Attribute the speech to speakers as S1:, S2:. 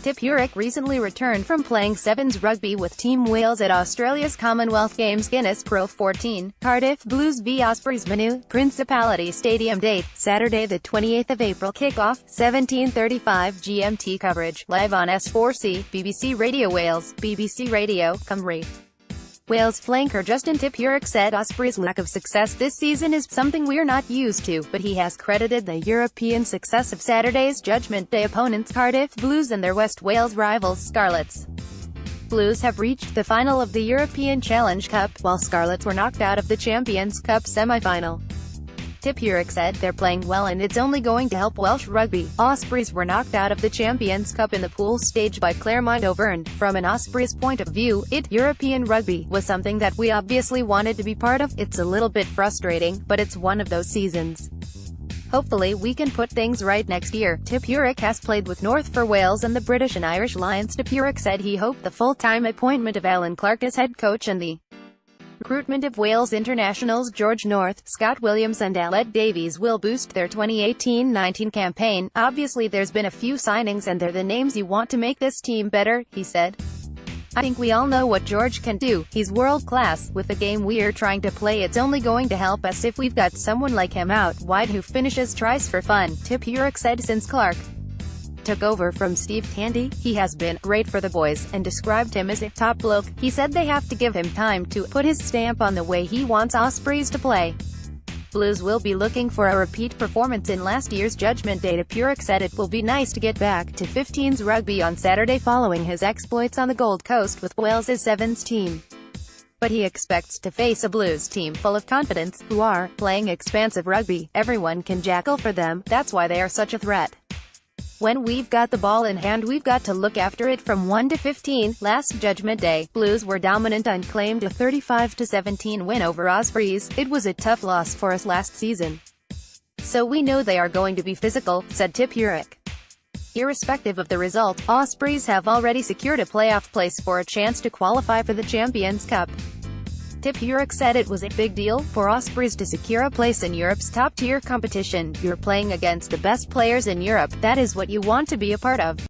S1: Tipuric recently returned from playing Sevens rugby with Team Wales at Australia's Commonwealth Games Guinness Pro 14, Cardiff Blues v Ospreys Manu, Principality Stadium date, Saturday the 28th of April kickoff, 17:35 GMT coverage, live on S4C, BBC Radio Wales, BBC Radio, Cymru. Wales flanker Justin Tipuric said Ospreys' lack of success this season is something we're not used to, but he has credited the European success of Saturday's Judgment Day opponents Cardiff Blues and their West Wales rivals Scarlets. Blues have reached the final of the European Challenge Cup, while Scarlets were knocked out of the Champions Cup semi-final. Tipuric said, "They're playing well and it's only going to help Welsh rugby." Ospreys were knocked out of the Champions Cup in the pool stage by Clermont Auvergne. From an Ospreys point of view, European rugby was something that we obviously wanted to be part of. It's a little bit frustrating, but it's one of those seasons. Hopefully we can put things right next year. Tipuric has played with North for Wales and the British and Irish Lions. Tipuric said he hoped the full-time appointment of Alan Clark as head coach and the recruitment of Wales internationals George North, Scott Williams and Aled Davies will boost their 2018-19 campaign. "Obviously there's been a few signings and they're the names you want to make this team better," he said. "I think we all know what George can do. He's world-class. With the game we're trying to play, it's only going to help us if we've got someone like him out wide who finishes tries for fun," Tipuric said. Since Clark took over from Steve Tandy, he has been great for the boys, and described him as a top bloke. He said they have to give him time to put his stamp on the way he wants Ospreys to play. Blues will be looking for a repeat performance in last year's Judgment Day. Tipuric said it will be nice to get back to 15s rugby on Saturday following his exploits on the Gold Coast with Wales's Sevens team. But he expects to face a Blues team full of confidence, who are playing expansive rugby. Everyone can jackal for them, that's why they are such a threat. "When we've got the ball in hand, we've got to look after it from 1 to 15. Last Judgment Day, Blues were dominant and claimed a 35-17 win over Ospreys. "It was a tough loss for us last season. So we know they are going to be physical," said Tipuric. Irrespective of the result, Ospreys have already secured a playoff place for a chance to qualify for the Champions Cup. Tipuric said it was a big deal for Ospreys to secure a place in Europe's top-tier competition. "You're playing against the best players in Europe. That is what you want to be a part of."